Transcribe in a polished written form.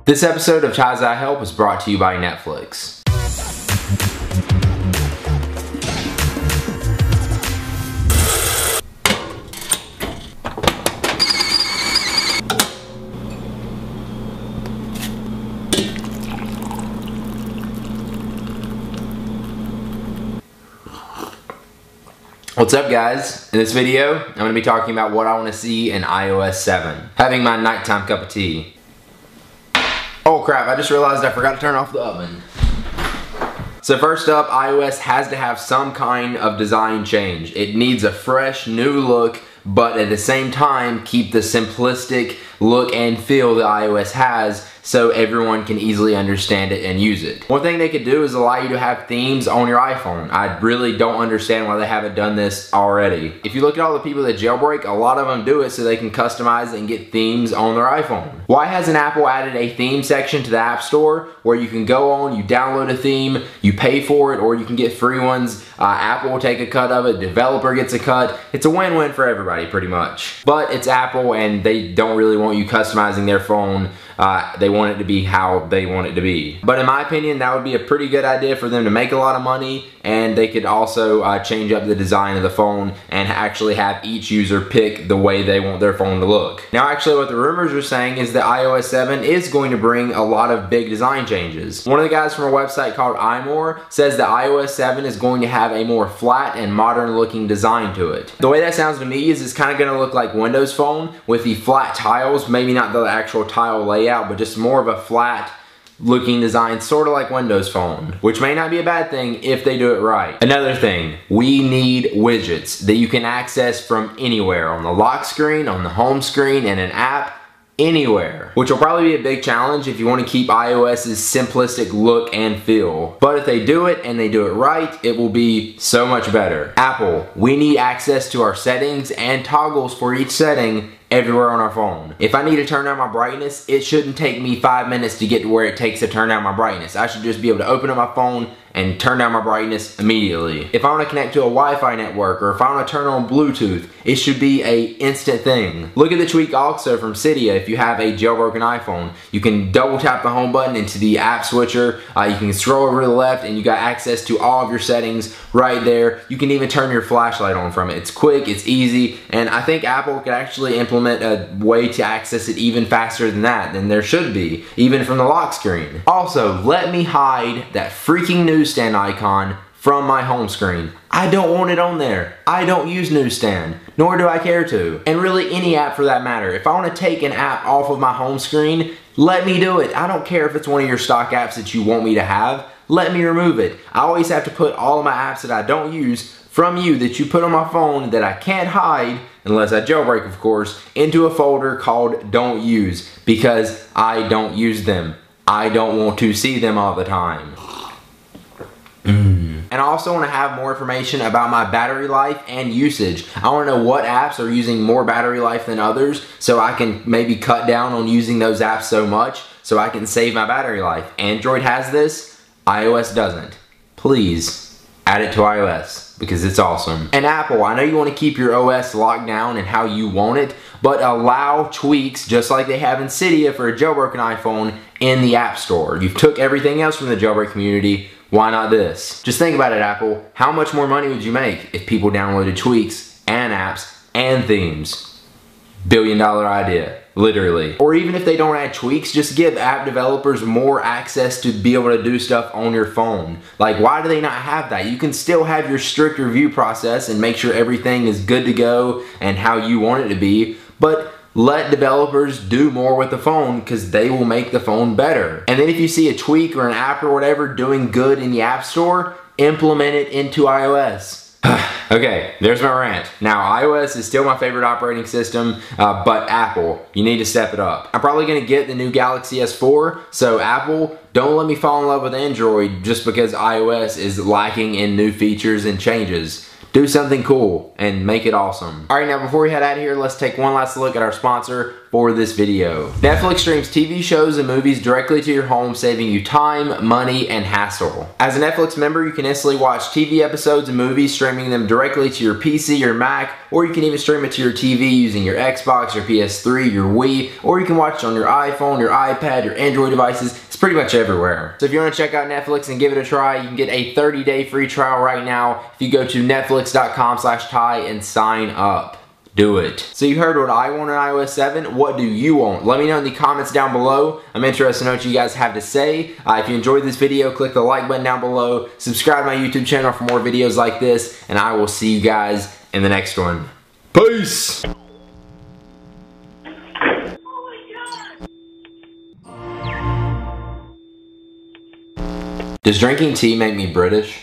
This episode of Chai's I Help is brought to you by Netflix. What's up guys? In this video, I'm going to be talking about what I want to see in iOS 7. Having my nighttime cup of tea. Oh crap, I just realized I forgot to turn off the oven. So first up, iOS has to have some kind of design change. It needs a fresh, new look, but at the same time, keep the simplistic look and feel that iOS has so everyone can easily understand it and use it. One thing they could do is allow you to have themes on your iPhone. I really don't understand why they haven't done this already. If you look at all the people that jailbreak, a lot of them do it so they can customize and get themes on their iPhone. Why hasn't Apple added a theme section to the App Store where you can go on, you download a theme, you pay for it, or you can get free ones. Apple will take a cut of it, developer gets a cut. It's a win-win for everybody pretty much. But it's Apple and they don't really want you customizing their phone. They want it to be how they want it to be. But in my opinion, that would be a pretty good idea for them to make a lot of money, and they could also change up the design of the phone and actually have each user pick the way they want their phone to look. Now actually what the rumors are saying is that iOS 7 is going to bring a lot of big design changes. One of the guys from a website called iMore says that iOS 7 is going to have a more flat and modern looking design to it. The way that sounds to me is it's kind of going to look like Windows Phone with the flat tiles, maybe not the actual tile layout, but just more of a flat looking design, sort of like Windows Phone, which may not be a bad thing if they do it right. Another thing, we need widgets that you can access from anywhere, on the lock screen, on the home screen, in an app, anywhere, which will probably be a big challenge if you want to keep iOS's simplistic look and feel. But if they do it and they do it right, it will be so much better. Apple, we need access to our settings and toggles for each setting everywhere on our phone. If I need to turn down my brightness, it shouldn't take me 5 minutes to get to where it takes to turn down my brightness. I should just be able to open up my phone and turn down my brightness immediately. If I want to connect to a Wi-Fi network, or if I want to turn on Bluetooth, it should be a instant thing. Look at the tweak also from Cydia. If you have a jailbroken iPhone, you can double tap the home button into the app switcher, you can scroll over to the left and you got access to all of your settings right there. You can even turn your flashlight on from it. It's quick, it's easy, and I think Apple could actually implement a way to access it even faster than there should be, even from the lock screen. Also, let me hide that freaking newsstand icon from my home screen. I don't want it on there. I don't use Newsstand, nor do I care to. And really any app for that matter. If I want to take an app off of my home screen, let me do it. I don't care if it's one of your stock apps that you want me to have. Let me remove it. I always have to put all of my apps that I don't use from you that you put on my phone that I can't hide, unless I jailbreak of course, into a folder called Don't Use, because I don't use them. I don't want to see them all the time. And I also want to have more information about my battery life and usage. I want to know what apps are using more battery life than others, so I can maybe cut down on using those apps so much so I can save my battery life. Android has this, iOS doesn't. Please add it to iOS because it's awesome. And Apple, I know you want to keep your OS locked down and how you want it, but allow tweaks just like they have in Cydia for a jailbroken iPhone in the App Store. You've took everything else from the jailbreak community. Why not this? Just think about it, Apple. How much more money would you make if people downloaded tweaks and apps and themes? Billion-dollar idea, literally. Or even if they don't add tweaks, just give app developers more access to be able to do stuff on your phone. Like, why do they not have that? You can still have your strict review process and make sure everything is good to go and how you want it to be, but let developers do more with the phone because they will make the phone better. And then if you see a tweak or an app or whatever doing good in the App Store, implement it into iOS. Okay, there's my rant. Now, iOS is still my favorite operating system, but Apple, you need to step it up. I'm probably gonna get the new Galaxy S4, so Apple, don't let me fall in love with Android just because iOS is lacking in new features and changes. Do something cool and make it awesome. Alright, now before we head out of here, let's take one last look at our sponsor for this video. Netflix streams TV shows and movies directly to your home, saving you time, money, and hassle. As a Netflix member, you can instantly watch TV episodes and movies, streaming them directly to your PC or Mac, or you can even stream it to your TV using your Xbox, your PS3, your Wii, or you can watch it on your iPhone, your iPad, your Android devices. It's pretty much everywhere. So if you want to check out Netflix and give it a try, you can get a 30-day free trial right now if you go to netflix.com/Ty and sign up. Do it. So you heard what I want in iOS 7. What do you want? Let me know in the comments down below. I'm interested to know what you guys have to say. If you enjoyed this video, click the like button down below. Subscribe to my YouTube channel for more videos like this, and I will see you guys in the next one. Peace! Does drinking tea make me British?